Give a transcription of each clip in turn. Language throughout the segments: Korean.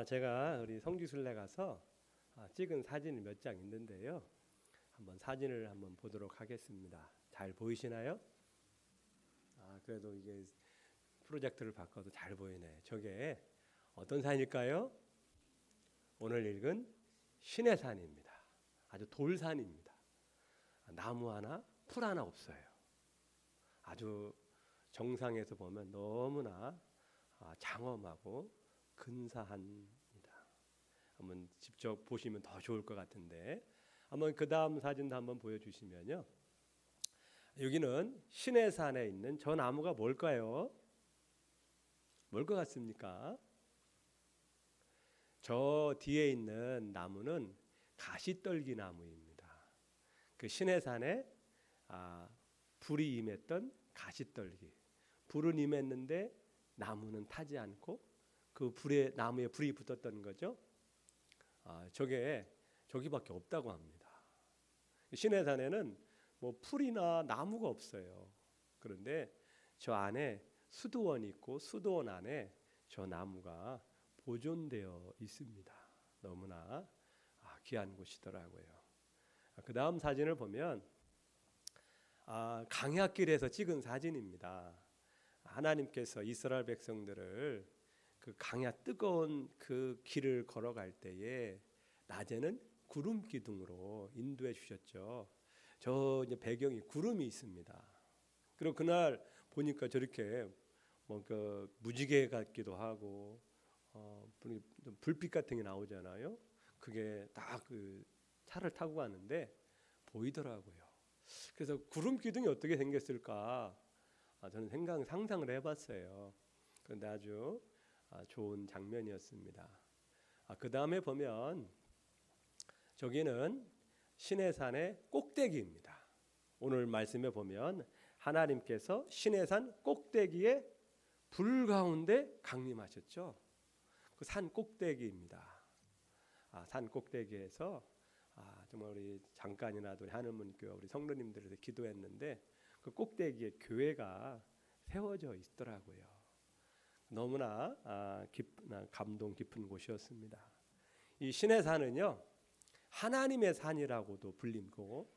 제가 우리 성지순례 가서 찍은 사진이 몇 장 있는데요. 한번 사진을 한번 보도록 하겠습니다. 잘 보이시나요? 그래도 이게 프로젝터를 바꿔도 잘 보이네. 저게 어떤 산일까요? 오늘 읽은 신의 산입니다. 아주 돌산입니다. 나무 하나, 풀 하나 없어요. 아주 정상에서 보면 너무나 장엄하고 근사합니다. 한번 직접 보시면 더 좋을 것 같은데 한번 그 다음 사진도 한번 보여주시면요. 여기는 신의 산에 있는 저 나무가 뭘까요? 뭘 것 같습니까? 저 뒤에 있는 나무는 가시떨기 나무입니다. 그 신의 산에 불이 임했던 가시떨기. 불은 임했는데 나무는 타지 않고 그 나무에 불이 붙었던 거죠. 저기밖에 없다고 합니다. 신의 산에는 뭐 풀이나 나무가 없어요. 그런데 저 안에 수도원이 있고 수도원 안에 저 나무가 보존되어 있습니다. 너무나 귀한 곳이더라고요. 그 다음 사진을 보면 강야길에서 찍은 사진입니다. 하나님께서 이스라엘 백성들을 그 강야 뜨거운 그 길을 걸어갈 때에 낮에는 구름 기둥으로 인도해 주셨죠. 저 이제 배경이 구름이 있습니다. 그리고 그날 보니까 저렇게 그 무지개 같기도 하고 불빛 같은 게 나오잖아요. 그게 딱 그 차를 타고 가는데 보이더라고요. 그래서 구름 기둥이 어떻게 생겼을까? 저는 상상을 해봤어요. 그런데 아주 좋은 장면이었습니다. 그 다음에 보면 저기는 신의 산의 꼭대기입니다. 오늘 말씀에 보면 하나님께서 신의 산 꼭대기에 불 가운데 강림하셨죠. 그 산 꼭대기입니다. 산 꼭대기에서 정말 우리 잠깐이나도 우리 하늘문교회 우리 성도님들에서 기도했는데 그 꼭대기에 교회가 세워져 있더라고요. 너무나 감동 깊은 곳이었습니다. 이 신의 산은요 하나님의 산이라고도 불리고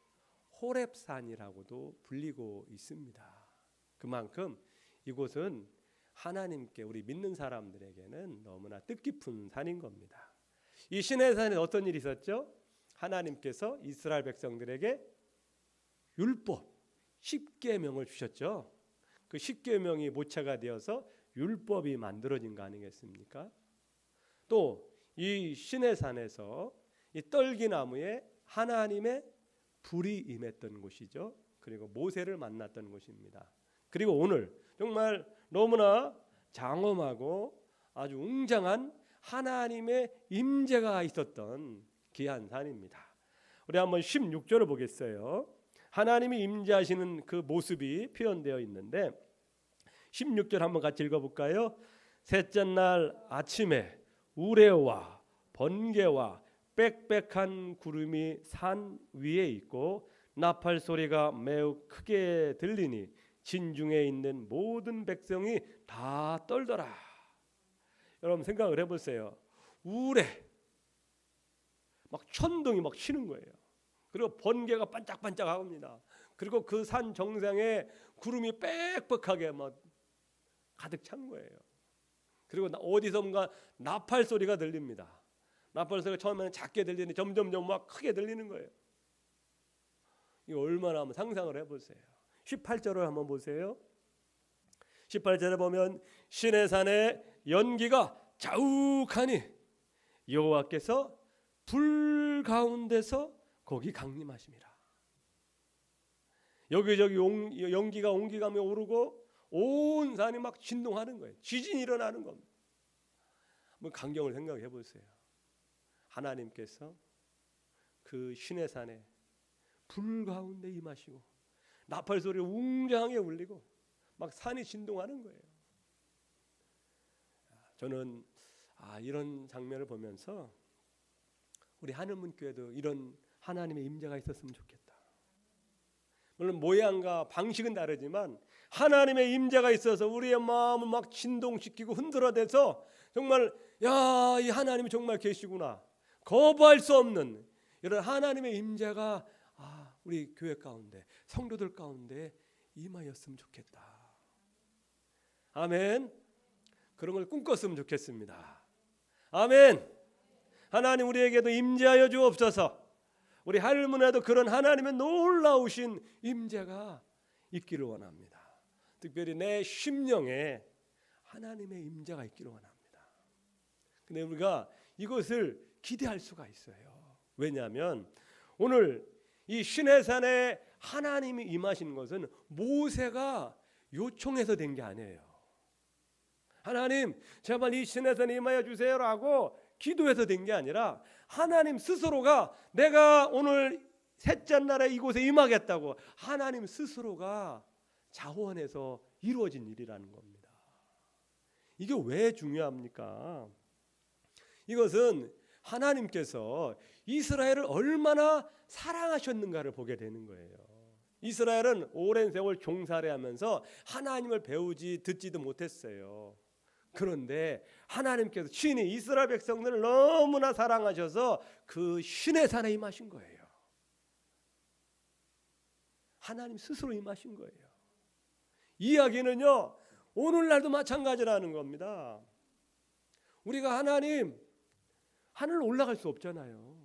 호렙산이라고도 불리고 있습니다. 그만큼 이곳은 하나님께 우리 믿는 사람들에게는 너무나 뜻깊은 산인 겁니다. 이 신의 산에 어떤 일이 있었죠? 하나님께서 이스라엘 백성들에게 율법 10계명을 주셨죠. 그 10계명이 모체가 되어서 율법이 만들어진 거 아니겠습니까? 또 이 신의 산에서 이 떨기나무에 하나님의 불이 임했던 곳이죠. 그리고 모세를 만났던 곳입니다. 그리고 오늘 정말 너무나 장엄하고 아주 웅장한 하나님의 임재가 있었던 귀한 산입니다. 우리 한번 16절을 보겠어요. 하나님이 임재하시는 그 모습이 표현되어 있는데 16절 한번 같이 읽어볼까요? 셋째 날 아침에 우레와 번개와 빽빽한 구름이 산 위에 있고 나팔 소리가 매우 크게 들리니 진중에 있는 모든 백성이 다 떨더라. 여러분 생각을 해보세요. 우레 막 천둥이 막 치는 거예요. 그리고 번개가 반짝반짝합니다. 그리고 그 산 정상에 구름이 빽빽하게 막 가득 찬 거예요. 그리고 어디선가 나팔 소리가 들립니다. 나팔 소리가 처음에는 작게 들리는데 점점 막 크게 들리는 거예요. 이거 얼마나 한번 상상을 해보세요. 18절을 한번 보세요. 18절에 보면 신의 산에 연기가 자욱하니 여호와께서 불 가운데서 거기 강림하심이라. 여기저기 연기가 옹기감이 오르고 온 산이 막 진동하는 거예요. 지진이 일어나는 겁니다. 한번 광경을 생각해 보세요. 하나님께서 그 신의 산에 불 가운데 임하시고 나팔 소리 웅장하게 울리고 막 산이 진동하는 거예요. 저는 이런 장면을 보면서 우리 하늘문교회도 이런 하나님의 임재가 있었으면 좋겠다. 물론 모양과 방식은 다르지만 하나님의 임재가 있어서 우리의 마음을 막 진동시키고 흔들어대서 정말 야, 이 하나님이 정말 계시구나. 거부할 수 없는 이런 하나님의 임재가 우리 교회 가운데, 성도들 가운데 임하였으면 좋겠다. 아멘. 그런 걸 꿈꿨으면 좋겠습니다. 아멘. 하나님 우리에게도 임재하여 주옵소서. 우리 할머니도 그런 하나님의 놀라우신 임재가 있기를 원합니다. 특별히 내 심령에 하나님의 임재가 있기를 원합니다. 근데 우리가 이것을 기대할 수가 있어요. 왜냐하면 오늘 이 시내산에 하나님이 임하신 것은 모세가 요청해서 된 게 아니에요. 하나님 제발 이 시내산에 임하여 주세요라고 기도해서 된 게 아니라 하나님 스스로가 내가 오늘 셋째 날에 이곳에 임하겠다고 하나님 스스로가 자원해서 이루어진 일이라는 겁니다. 이게 왜 중요합니까? 이것은 하나님께서 이스라엘을 얼마나 사랑하셨는가를 보게 되는 거예요. 이스라엘은 오랜 세월 종살이하면서 하나님을 배우지 듣지도 못했어요. 그런데 하나님께서 친히 이스라엘 백성들을 너무나 사랑하셔서 그 신의 산에 임하신 거예요. 하나님 스스로 임하신 거예요. 이 이야기는요 오늘날도 마찬가지라는 겁니다. 우리가 하늘 올라갈 수 없잖아요.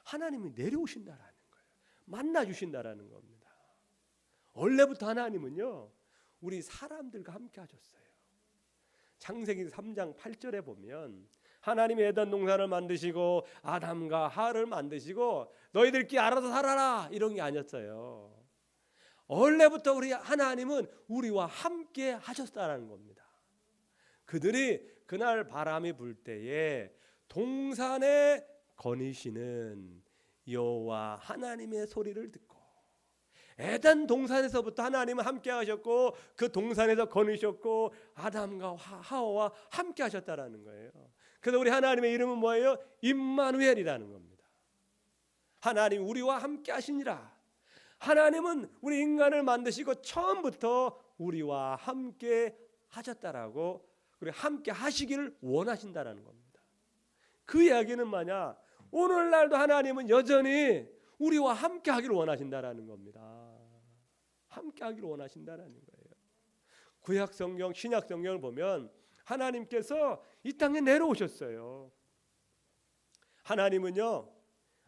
하나님이 내려오신다라는 거예요. 만나 주신다라는 겁니다. 원래부터 하나님은요 우리 사람들과 함께 하셨어요. 창세기 3장 8절에 보면 하나님이 에덴 동산을 만드시고 아담과 하와를 만드시고 너희들끼리 알아서 살아라 이런 게 아니었어요. 원래부터 우리 하나님은 우리와 함께 하셨다라는 겁니다. 그들이 그날 바람이 불 때에 동산에 거니시는 여호와 하나님의 소리를 듣고 에덴 동산에서부터 하나님은 함께 하셨고 그 동산에서 거니셨고 아담과 하와와 함께 하셨다라는 거예요. 그래서 우리 하나님의 이름은 뭐예요? 임마누엘이라는 겁니다. 하나님 우리와 함께 하시니라. 하나님은 우리 인간을 만드시고 처음부터 우리와 함께 하셨다라고 그리고 함께 하시기를 원하신다라는 겁니다. 그 이야기는 뭐냐? 오늘날도 하나님은 여전히 우리와 함께 하기를 원하신다라는 겁니다. 함께 하기를 원하신다라는 거예요. 구약 성경, 신약 성경을 보면 하나님께서 이 땅에 내려오셨어요. 하나님은요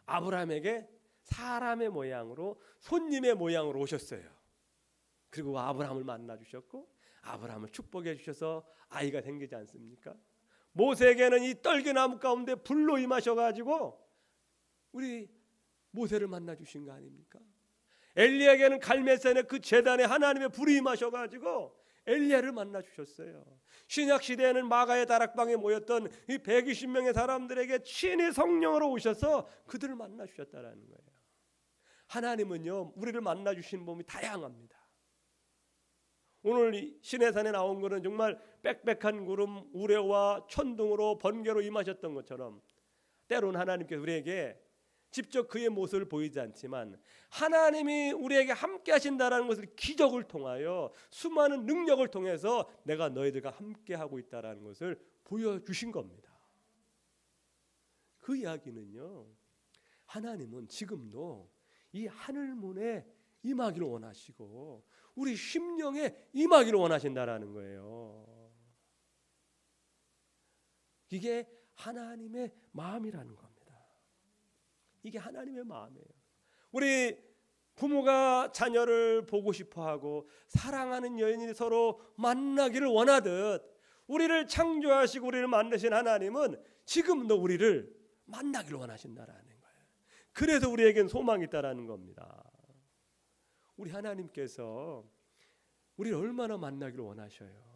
아브라함에게 사람의 모양으로 손님의 모양으로 오셨어요. 그리고 아브라함을 만나 주셨고 아브라함을 축복해 주셔서 아이가 생기지 않습니까? 모세에게는 이 떨기나무 가운데 불로 임하셔가지고 우리 모세를 만나 주신 거 아닙니까? 엘리야에게는 갈멜산의 그 제단에 하나님의 불이 임하셔가지고 엘리야를 만나 주셨어요. 신약 시대에는 마가의 다락방에 모였던 이 120명의 사람들에게 친히 성령으로 오셔서 그들을 만나 주셨다라는 거예요. 하나님은요 우리를 만나 주시는 법이 다양합니다. 오늘 이 시내산에 나온 것은 정말 빽빽한 구름, 우레와 천둥으로 번개로 임하셨던 것처럼 때로는 하나님께서 우리에게 직접 그의 모습을 보이지 않지만 하나님이 우리에게 함께 하신다라는 것을 기적을 통하여 수많은 능력을 통해서 내가 너희들과 함께 하고 있다라는 것을 보여주신 겁니다. 그 이야기는요 하나님은 지금도 이 하늘문에 임하기를 원하시고 우리 심령에 임하기를 원하신다라는 거예요. 이게 하나님의 마음이라는 겁니다. 이게 하나님의 마음이에요. 우리 부모가 자녀를 보고 싶어하고 사랑하는 여인이 서로 만나기를 원하듯 우리를 창조하시고 우리를 만드신 하나님은 지금도 우리를 만나기를 원하신다라는 거예요. 그래서 우리에겐 소망이 있다라는 겁니다. 우리 하나님께서 우리를 얼마나 만나기를 원하셔요.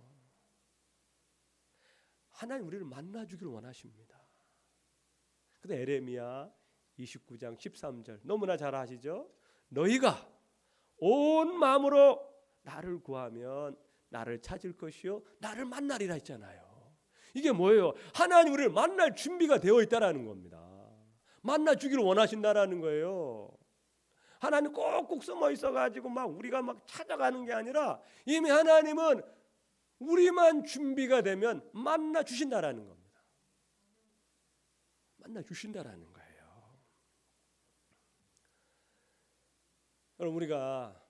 하나님 우리를 만나주기를 원하십니다. 근데 에레미야 29장 13절 너무나 잘 아시죠? 너희가 온 마음으로 나를 구하면 나를 찾을 것이요 나를 만나리라 했잖아요. 이게 뭐예요? 하나님 우리를 만날 준비가 되어 있다라는 겁니다. 만나주기를 원하신다라는 거예요. 하나님 꼭꼭 숨어 있어가지고 막 우리가 막 찾아가는 게 아니라 이미 하나님은 우리만 준비가 되면 만나 주신다라는 겁니다. 만나 주신다라는 거예요. 그럼 우리가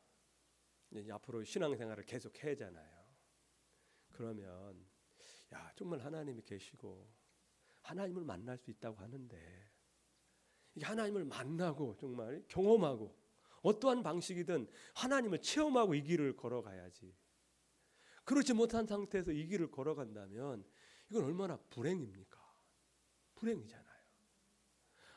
이제 앞으로 신앙생활을 계속 해야 하잖아요. 그러면 야, 정말 하나님이 계시고 하나님을 만날 수 있다고 하는데 이 하나님을 만나고 정말 경험하고 어떠한 방식이든 하나님을 체험하고 이 길을 걸어가야지. 그렇지 못한 상태에서 이 길을 걸어간다면 이건 얼마나 불행입니까? 불행이잖아요.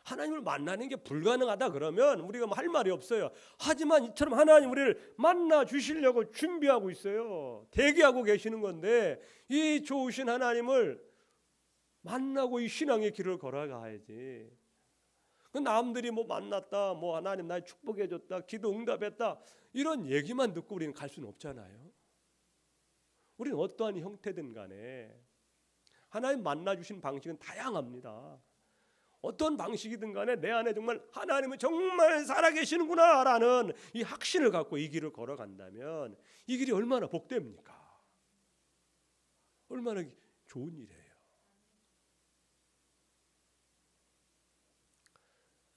하나님을 만나는 게 불가능하다 그러면 우리가 뭐 할 말이 없어요. 하지만 이처럼 하나님 우리를 만나 주시려고 준비하고 있어요. 대기하고 계시는 건데 이 좋으신 하나님을 만나고 이 신앙의 길을 걸어가야지. 남들이 뭐 만났다, 뭐 하나님 날 축복해 줬다, 기도 응답했다 이런 얘기만 듣고 우리는 갈 수는 없잖아요. 우리는 어떠한 형태든 간에 하나님 만나 주신 방식은 다양합니다. 어떤 방식이든 간에 내 안에 정말 하나님은 정말 살아계시는구나 라는 이 확신을 갖고 이 길을 걸어간다면 이 길이 얼마나 복됩니까? 얼마나 좋은 일이에요.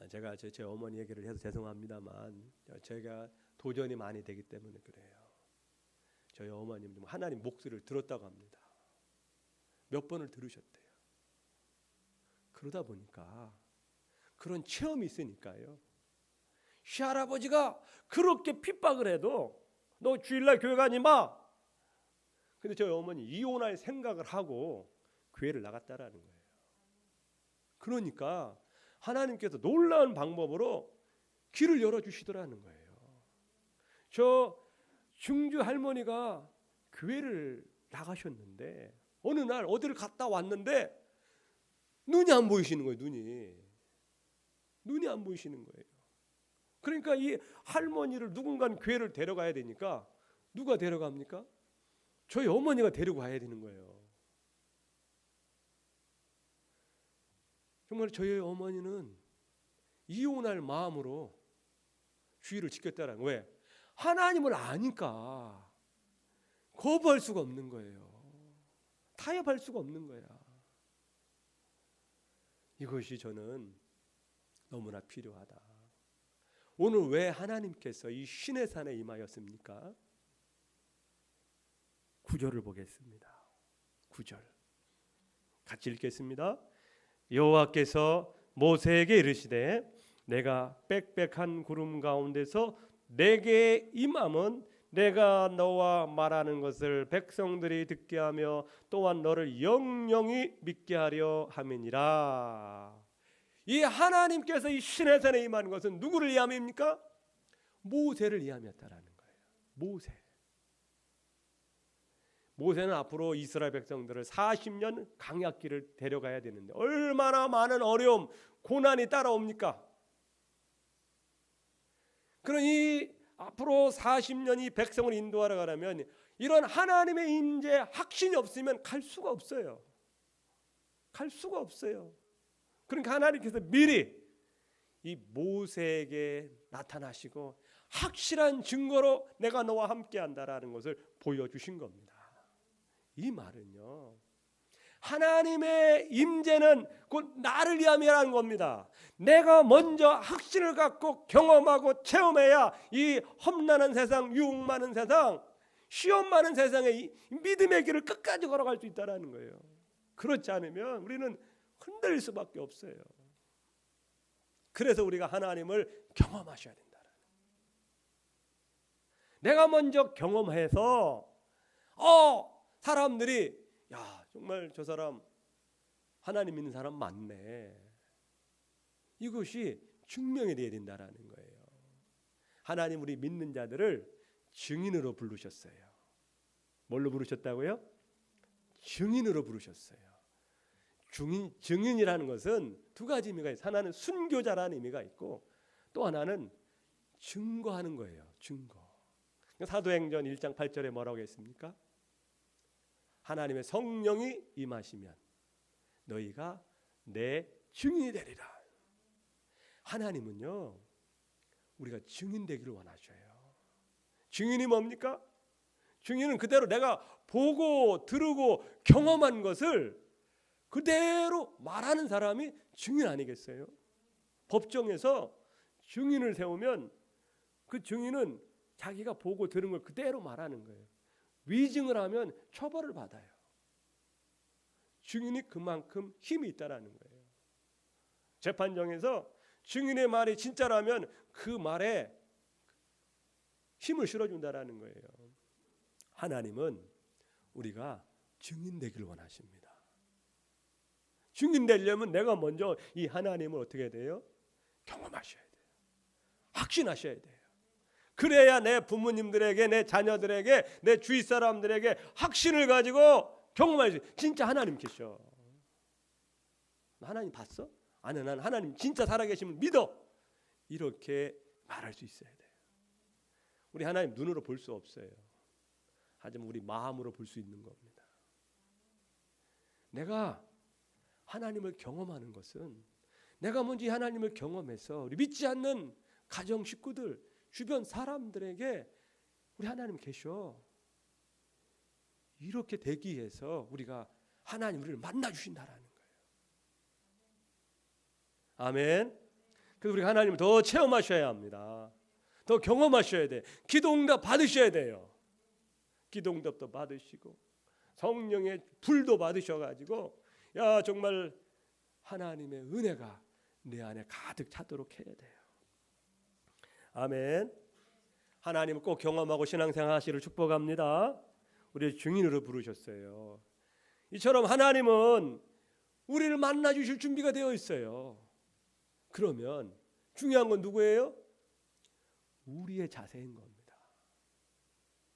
제가 제 어머니 얘기를 해서 죄송합니다만 제가 도전이 많이 되기 때문에 그래요. 저희 어머님 하나님 목소리를 들었다고 합니다. 몇 번을 들으셨대요. 그러다 보니까 그런 체험이 있으니까요. 시할아버지가 그렇게 핍박을 해도 너 주일날 교회 가지 마. 근데 저희 어머니 이혼할 생각을 하고 교회를 나갔다라는 거예요. 그러니까 하나님께서 놀라운 방법으로 길을 열어주시더라는 거예요. 저 중주 할머니가 교회를 나가셨는데 어느 날 어디를 갔다 왔는데 눈이 안 보이시는 거예요. 눈이 안 보이시는 거예요. 그러니까 이 할머니를 누군가는 교회를 데려가야 되니까 누가 데려갑니까? 저희 어머니가 데리고 가야 되는 거예요. 정말 저희 어머니는 이혼할 마음으로 주의를 지켰다는 거예요. 왜? 하나님을 아니까 거부할 수가 없는 거예요. 타협할 수가 없는 거야. 이것이 저는 너무나 필요하다. 오늘 왜 하나님께서 이 신의 산에 임하였습니까? 9절을 보겠습니다. 9절 같이 읽겠습니다. 여호와께서 모세에게 이르시되 내가 빽빽한 구름 가운데서 내게 임함은 내가 너와 말하는 것을 백성들이 듣게 하며 또한 너를 영영히 믿게 하려 함이니라. 이 하나님께서 이 신의 산에 임하는 것은 누구를 위함입니까? 모세를 위함이었다라는 거예요. 모세는 앞으로 이스라엘 백성들을 40년 광야길을 데려가야 되는데 얼마나 많은 어려움, 고난이 따라옵니까? 그러니 앞으로 40년이 백성을 인도하러 가려면 이런 하나님의 임재 확신이 없으면 갈 수가 없어요. 갈 수가 없어요. 그러니까 하나님께서 미리 이 모세에게 나타나시고 확실한 증거로 내가 너와 함께 한다라는 것을 보여주신 겁니다. 이 말은요, 하나님의 임재는 곧 나를 위함이라는 겁니다. 내가 먼저 확신을 갖고 경험하고 체험해야 이 험난한 세상, 유혹 많은 세상, 시험 많은 세상에 이 믿음의 길을 끝까지 걸어갈 수 있다는 거예요. 그렇지 않으면 우리는 흔들릴 수밖에 없어요. 그래서 우리가 하나님을 경험하셔야 된다. 내가 먼저 경험해서 사람들이 야 정말 저 사람 하나님 믿는 사람 많네. 이것이 증명이 돼야 된다라는 거예요. 하나님 우리 믿는 자들을 증인으로 부르셨어요. 뭘로 부르셨다고요? 증인으로 부르셨어요. 증인이라는 것은 두 가지 의미가 있어요. 하나는 순교자라는 의미가 있고 또 하나는 증거하는 거예요. 증거. 사도행전 1장 8절에 뭐라고 했습니까? 하나님의 성령이 임하시면 너희가 내 증인이 되리라. 하나님은요 우리가 증인 되기를 원하셔요. 증인이 뭡니까? 증인은 그대로 내가 보고 들으고 경험한 것을 그대로 말하는 사람이 증인 아니겠어요? 법정에서 증인을 세우면 그 증인은 자기가 보고 들은 걸 그대로 말하는 거예요. 위증을 하면 처벌을 받아요. 증인이 그만큼 힘이 있다라는 거예요. 재판정에서 증인의 말이 진짜라면 그 말에 힘을 실어준다라는 거예요. 하나님은 우리가 증인 되기를 원하십니다. 증인 되려면 내가 먼저 이 하나님을 어떻게 해야 돼요? 경험하셔야 돼요. 확신하셔야 돼요. 그래야 내 부모님들에게, 내 자녀들에게, 내 주위 사람들에게 확신을 가지고 경험하셔야 돼요. 진짜 하나님 계셔. 하나님 봤어? 아니, 난 하나님 진짜 살아계심을 믿어. 이렇게 말할 수 있어야 돼요. 우리 하나님 눈으로 볼 수 없어요. 하지만 우리 마음으로 볼 수 있는 겁니다. 내가 하나님을 경험하는 것은 내가 먼저 하나님을 경험해서 우리 믿지 않는 가정 식구들, 주변 사람들에게 우리 하나님 계셔. 이렇게 되기 위해서 우리가 하나님 우리를 만나 주신다라는 거예요. 아멘. 그래서 우리 하나님을 더 체험하셔야 합니다. 더 경험하셔야 돼. 기도응답 받으셔야 돼요. 기도응답도 받으시고 성령의 불도 받으셔가지고 야 정말 하나님의 은혜가 내 안에 가득 차도록 해야 돼요. 아멘. 하나님을 꼭 경험하고 신앙생활 하시기를 축복합니다. 우리 증인으로 부르셨어요. 이처럼 하나님은 우리를 만나 주실 준비가 되어 있어요. 그러면 중요한 건 누구예요? 우리의 자세인 겁니다.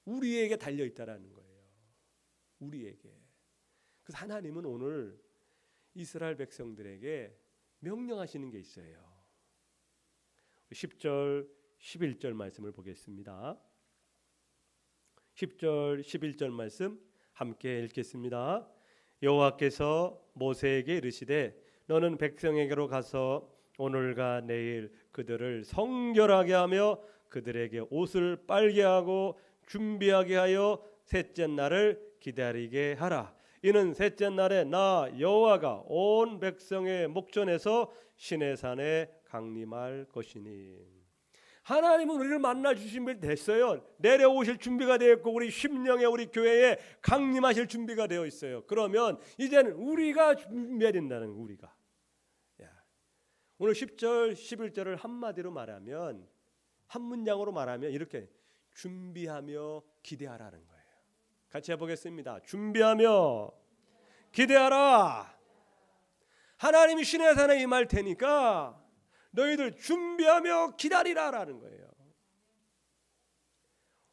우리에게 달려 있다라는 거예요. 우리에게. 그래서 하나님은 오늘 이스라엘 백성들에게 명령하시는 게 있어요. 10절 11절 말씀을 보겠습니다. 10절 11절 말씀 함께 읽겠습니다. 여호와께서 모세에게 이르시되 너는 백성에게로 가서 오늘과 내일 그들을 성결하게 하며 그들에게 옷을 빨게 하고 준비하게 하여 셋째 날을 기다리게 하라. 이는 셋째 날에 나 여호와가 온 백성의 목전에서 시내산에 강림할 것이니. 하나님은 우리를 만나 주신 됐어요. 내려오실 준비가 되어 있고 우리 심령에 우리 교회에 강림하실 준비가 되어 있어요. 그러면 이제는 우리가 준비해야 된다는 거예요. 우리가. 오늘 10절 11절을 한마디로 말하면 한 문장으로 말하면 이렇게 준비하며 기대하라는 거예요. 같이 해보겠습니다. 준비하며 기대하라. 하나님이 시내산에 임할 테니까 너희들 준비하며 기다리라라는 거예요.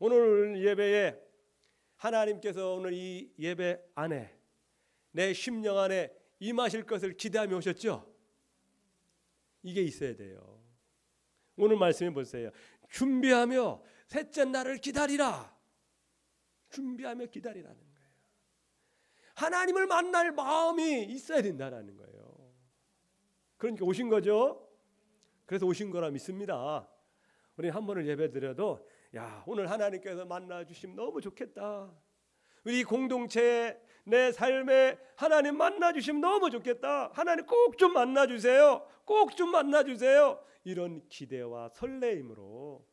오늘 예배에 하나님께서 오늘 이 예배 안에 내 심령 안에 임하실 것을 기대하며 오셨죠? 이게 있어야 돼요. 오늘 말씀해 보세요. 준비하며 셋째 날을 기다리라. 준비하며 기다리라는 거예요. 하나님을 만날 마음이 있어야 된다는 거예요. 그러니까 오신 거죠. 그래서 오신 거라 믿습니다. 우리 한 번을 예배 드려도 야 오늘 하나님께서 만나 주시면 너무 좋겠다. 우리 공동체에 내 삶에 하나님 만나 주시면 너무 좋겠다. 하나님 꼭 좀 만나 주세요. 꼭 좀 만나 주세요. 이런 기대와 설레임으로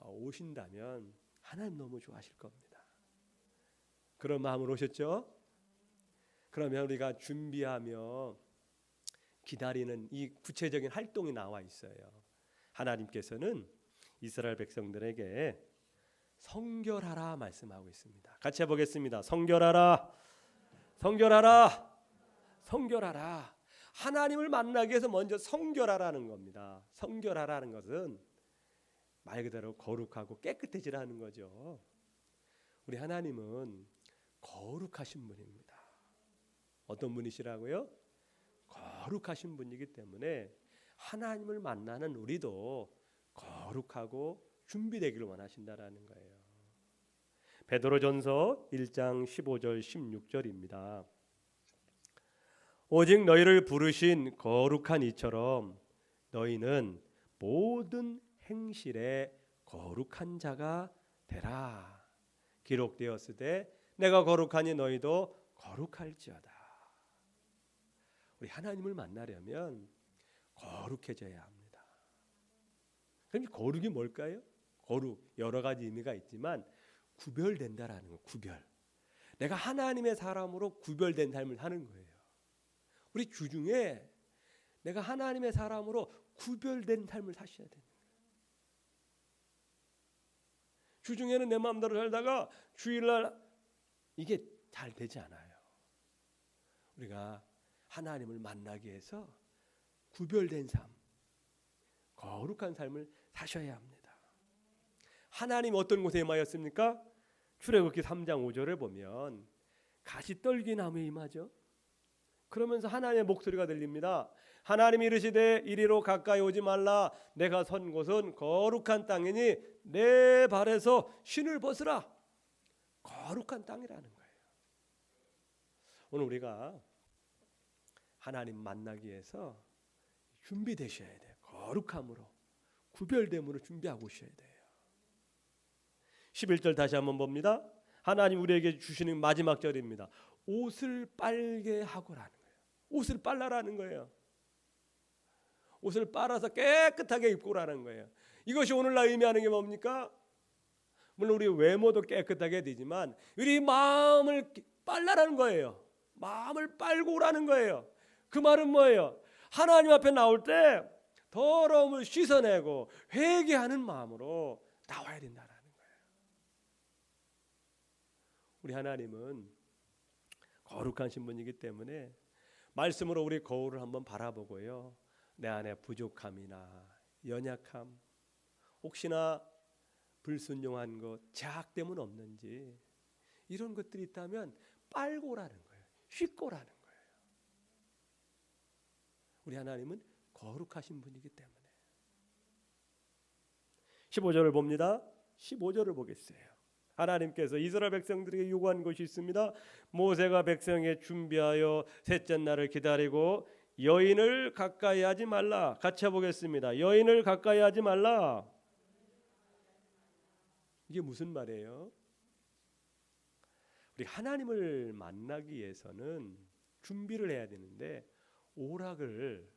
오신다면 하나님 너무 좋아하실 겁니다. 그런 마음으로 오셨죠? 그러면 우리가 준비하며 기다리는 이 구체적인 활동이 나와 있어요. 하나님께서는 이스라엘 백성들에게 성결하라 말씀하고 있습니다. 같이 해보겠습니다. 성결하라, 성결하라, 성결하라. 하나님을 만나기 위해서 먼저 성결하라는 겁니다. 성결하라는 것은 말 그대로 거룩하고 깨끗해지라는 거죠. 우리 하나님은 거룩하신 분입니다. 어떤 분이시라고요? 거룩하신 분이기 때문에 하나님을 만나는 우리도 거룩하고 준비되기를 원하신다라는 거예요. 베드로전서 1장 15절 16절입니다. 오직 너희를 부르신 거룩한 이처럼 너희는 모든 행실에 거룩한 자가 되라. 기록되었으되 내가 거룩하니 너희도 거룩할지어다. 우리 하나님을 만나려면 거룩해져야 합니다. 그럼 거룩이 뭘까요? 거룩 여러 가지 의미가 있지만 구별된다라는 거. 구별. 내가 하나님의 사람으로 구별된 삶을 사는 거예요. 우리 주중에 내가 하나님의 사람으로 구별된 삶을 사셔야 되는 거예요. 주중에는 내 마음대로 살다가 주일날 이게 잘 되지 않아요. 우리가 하나님을 만나기 위해서 구별된 삶, 거룩한 삶을 사셔야 합니다. 하나님 어떤 곳에 임하였습니까? 출애굽기 3장 5절을 보면 가시떨기나무에 임하죠. 그러면서 하나님의 목소리가 들립니다. 하나님이 이르시되 이리로 가까이 오지 말라. 내가 선 곳은 거룩한 땅이니 내 발에서 신을 벗으라. 거룩한 땅이라는 거예요. 오늘 우리가 하나님 만나기 위해서 준비되셔야 돼요. 거룩함으로, 구별됨으로 준비하고 오셔야 돼요. 11절 다시 한번 봅니다. 하나님 우리에게 주시는 마지막 절입니다. 옷을 빨게 하고라는 거예요. 옷을 빨라라는 거예요. 옷을 빨아서 깨끗하게 입고라는 거예요. 이것이 오늘날 의미하는 게 뭡니까? 물론 우리 외모도 깨끗하게 되지만 우리 마음을 빨라라는 거예요. 마음을 빨고 오라는 거예요. 그 말은 뭐예요? 하나님 앞에 나올 때 더러움을 씻어내고 회개하는 마음으로 나와야 된다는 거예요. 우리 하나님은 거룩하신 분이기 때문에 말씀으로 우리 거울을 한번 바라보고요. 내 안에 부족함이나 연약함, 혹시나 불순종한 것, 제약됨은 없는지 이런 것들이 있다면 빨고 오라는 거예요. 씻고 오라는 거예요. 우리 하나님은 거룩하신 분이기 때문에. 15절을 봅니다. 15절을 보겠어요. 하나님께서 이스라엘 백성들에게 요구한 것이 있습니다. 모세가 백성에 준비하여 셋째 날을 기다리고 여인을 가까이 하지 말라. 같이 해보겠습니다. 여인을 가까이 하지 말라. 이게 무슨 말이에요? 우리 하나님을 만나기 위해서는 준비를 해야 되는데 오락을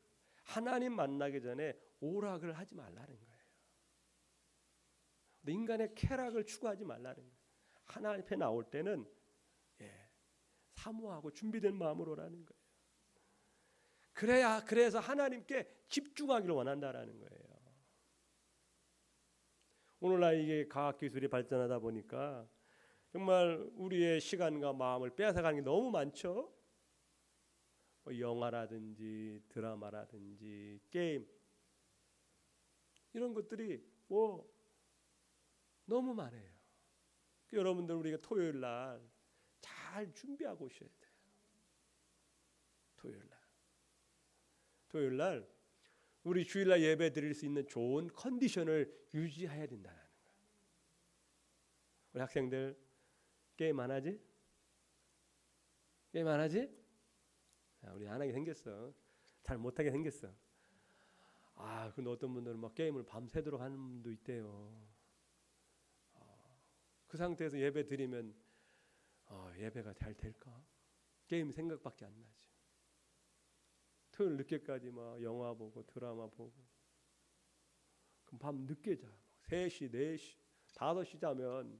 하나님 만나기 전에 오락을 하지 말라는 거예요. 인간의 쾌락을 추구하지 말라는 거예요. 하나님 앞에 나올 때는 사모하고 준비된 마음으로 오라는 거예요. 그래서 하나님께 집중하기를 원한다라는 거예요. 오늘날 이게 과학기술이 발전하다 보니까 정말 우리의 시간과 마음을 빼앗아가는 게 너무 많죠. 영화라든지 드라마라든지 게임 이런 것들이 너무 많아요. 여러분들 우리가 토요일 날 잘 준비하고 오셔야 돼요. 토요일 날 우리 주일날 예배 드릴 수 있는 좋은 컨디션을 유지해야 된다는 거예요. 우리 학생들 게임 안 하지? 게임 안 하지? 우리 안 하게 생겼어. 잘 못하게 생겼어. 근데 어떤 분들은 막 게임을 밤새도록 하는 분도 있대요. 그 상태에서 예배 드리면 예배가 잘 될까? 게임 생각밖에 안 나지. 토요일 늦게까지 막 영화 보고 드라마 보고 그럼 밤 늦게 자. 3시, 4시, 5시 자면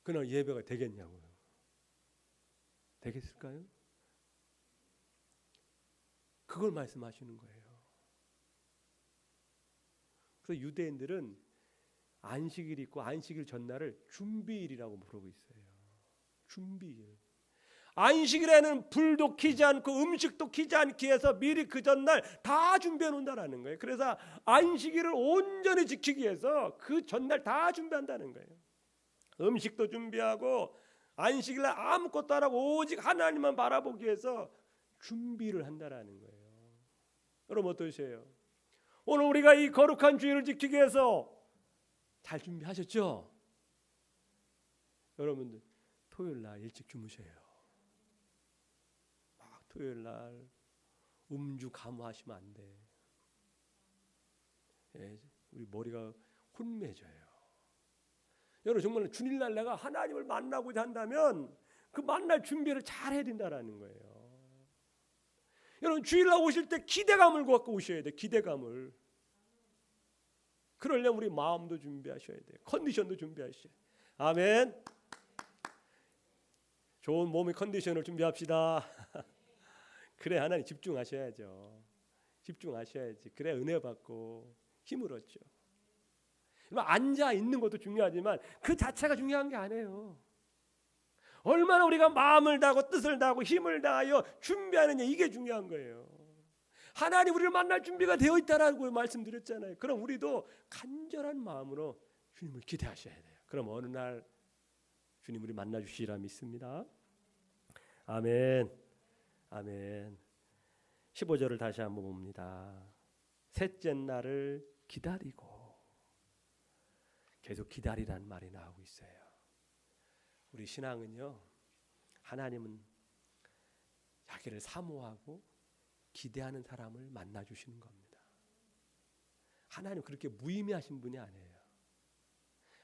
그날 예배가 되겠냐고요. 되겠을까요? 그걸 말씀하시는 거예요. 그래서 유대인들은 안식일이 있고 안식일 전날을 준비일이라고 부르고 있어요. 준비일. 안식일에는 불도 켜지 않고 음식도 켜지 않기 위해서 미리 그 전날 다 준비해 놓는다는 거예요. 그래서 안식일을 온전히 지키기 위해서 그 전날 다 준비한다는 거예요. 음식도 준비하고 안식일날 아무것도 안 하고 오직 하나님만 바라보기 위해서 준비를 한다는 거예요. 여러분 어떠세요? 오늘 우리가 이 거룩한 주일을 지키기 위해서 잘 준비하셨죠? 여러분들 토요일 날 일찍 주무셔요. 토요일 날 음주 감화하시면 안 돼. 우리 머리가 혼미해져요. 여러분 정말 주일날 내가 하나님을 만나고자 한다면 그 만날 준비를 잘 해야 된다라는 거예요. 여러분 주일날 오실 때 기대감을 갖고 오셔야 돼요. 기대감을. 그러려면 우리 마음도 준비하셔야 돼요. 컨디션도 준비하셔야 돼요. 아멘. 좋은 몸의 컨디션을 준비합시다. 그래 하나님 집중하셔야죠. 집중하셔야지. 그래 은혜 받고 힘을 얻죠. 앉아 있는 것도 중요하지만 그 자체가 중요한 게 아니에요. 얼마나 우리가 마음을 다하고 뜻을 다하고 힘을 다하여 준비하느냐, 이게 중요한 거예요. 하나님 우리를 만날 준비가 되어 있다라고 말씀드렸잖아요. 그럼 우리도 간절한 마음으로 주님을 기대하셔야 돼요. 그럼 어느 날 주님 우리 만나 주시리라 믿습니다. 아멘. 아멘. 15절을 다시 한번 봅니다. 셋째 날을 기다리고. 계속 기다리라는 말이 나오고 있어요. 우리 신앙은요, 하나님은 자기를 사모하고 기대하는 사람을 만나 주시는 겁니다. 하나님 그렇게 무의미하신 분이 아니에요.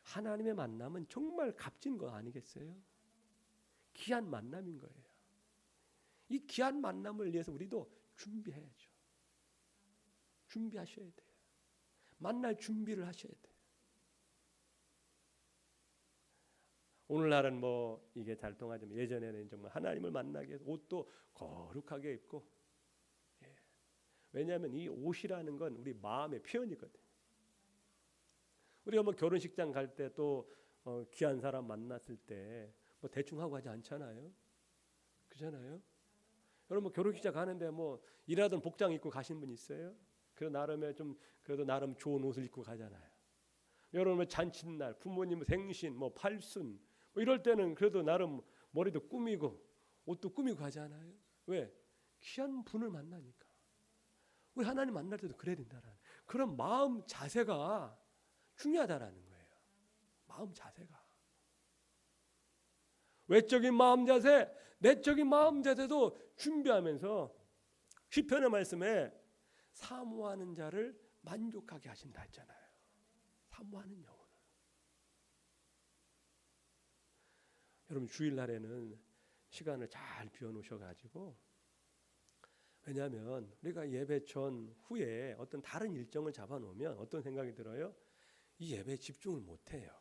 하나님의 만남은 정말 값진 거 아니겠어요? 귀한 만남인 거예요. 이 귀한 만남을 위해서 우리도 준비해야죠. 준비하셔야 돼요. 만날 준비를 하셔야 돼요. 오늘날은 뭐 이게 잘 통하지만 예전에는 정말 하나님을 만나기 위해서 옷도 거룩하게 입고, 왜냐하면 이 옷이라는 건 우리 마음의 표현이거든요. 우리가 뭐 결혼식장 갈 때 또 귀한 사람 만났을 때 뭐 대충 하고 하지 않잖아요. 그렇잖아요. 여러분 뭐 결혼식장 가는데 뭐 일하던 복장 입고 가신 분 있어요? 그래도 나름의 좀 그래도 나름 좋은 옷을 입고 가잖아요. 여러분 뭐 잔칫날, 부모님 생신, 뭐 팔순 뭐 이럴 때는 그래도 나름 머리도 꾸미고 옷도 꾸미고 가잖아요. 왜? 귀한 분을 만나니까. 우리 하나님 만날 때도 그래야 된다라는 그런 마음 자세가 중요하다라는 거예요. 마음 자세가. 외적인 마음 자세, 내적인 마음 자세도 준비하면서 시편의 말씀에 사모하는 자를 만족하게 하신다 했잖아요. 사모하는 영혼을. 여러분 주일날에는 시간을 잘 비워놓으셔가지고, 왜냐하면 우리가 예배 전 후에 어떤 다른 일정을 잡아놓으면 어떤 생각이 들어요? 이 예배에 집중을 못해요.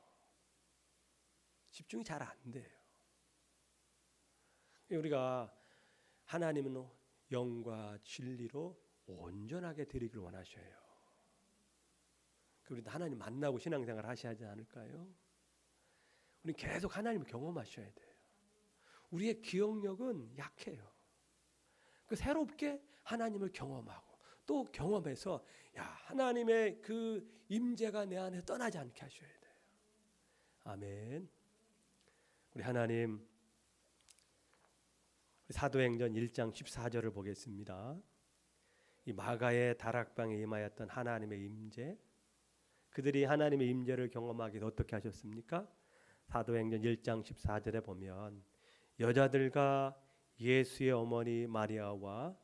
집중이 잘 안 돼요. 우리가 하나님은 영과 진리로 온전하게 드리길 원하셔요. 우리도 하나님 만나고 신앙생활 하셔야 하지 않을까요? 우리는 계속 하나님을 경험하셔야 돼요. 우리의 기억력은 약해요. 그 새롭게 하나님을 경험하고 또 경험해서 하나님의 그 임재가 내 안에 떠나지 않게 하셔야 돼요. 아멘. 우리 하나님, 사도행전 1장 14절을 보겠습니다. 이 마가의 다락방에 임하였던 하나님의 임재, 그들이 하나님의 임재를 경험하기 어떻게 하셨습니까? 사도행전 1장 14절에 보면 여자들과 예수의 어머니 마리아와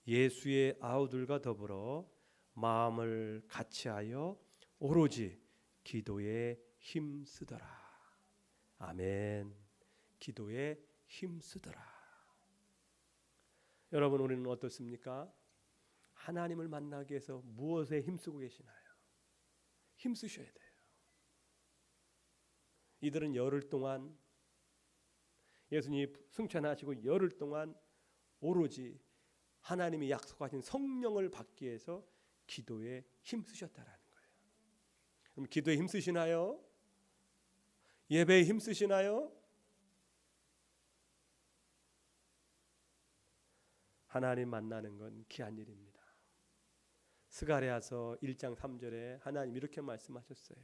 예수의 아우들과 더불어 마음을 같이하여 오로지 기도에 힘쓰더라. 아멘. 기도에 힘쓰더라. 여러분 우리는 어떻습니까? 하나님을 만나기 위해서 무엇에 힘쓰고 계시나요? 힘쓰셔야 돼요. 이들은 열흘 동안 예수님이 승천하시고 열흘 동안 오로지 하나님이 약속하신 성령을 받기 위해서 기도에 힘쓰셨다라는 거예요. 그럼 기도에 힘쓰시나요? 예배에 힘쓰시나요? 하나님 만나는 건 귀한 일입니다. 스가랴서 1장 3절에 하나님 이렇게 말씀하셨어요.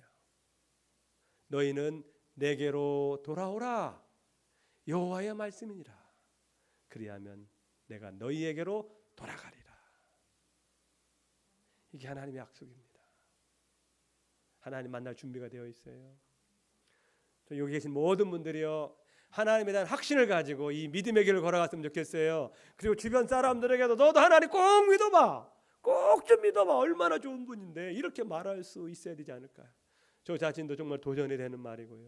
너희는 내게로 돌아오라. 여호와의 말씀이니라. 그리하면 내가 너희에게로 돌아가리라. 이게 하나님의 약속입니다. 하나님 만날 준비가 되어 있어요. 여기 계신 모든 분들이요, 하나님에 대한 확신을 가지고 이 믿음의 길을 걸어갔으면 좋겠어요. 그리고 주변 사람들에게도 너도 하나님 꼭 믿어봐, 꼭 좀 믿어봐, 얼마나 좋은 분인데, 이렇게 말할 수 있어야 되지 않을까요? 저 자신도 정말 도전이 되는 말이고요.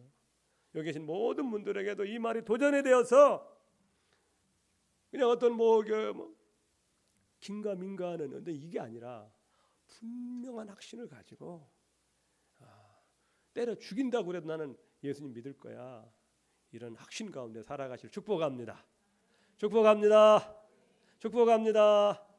여기 계신 모든 분들에게도 이 말이 도전이 되어서 그냥 어떤 긴가민가하는, 근데 이게 아니라 분명한 확신을 가지고 때려 죽인다고 그래도 나는 예수님 믿을 거야, 이런 확신 가운데 살아가실 축복합니다. 축복합니다. 축복합니다.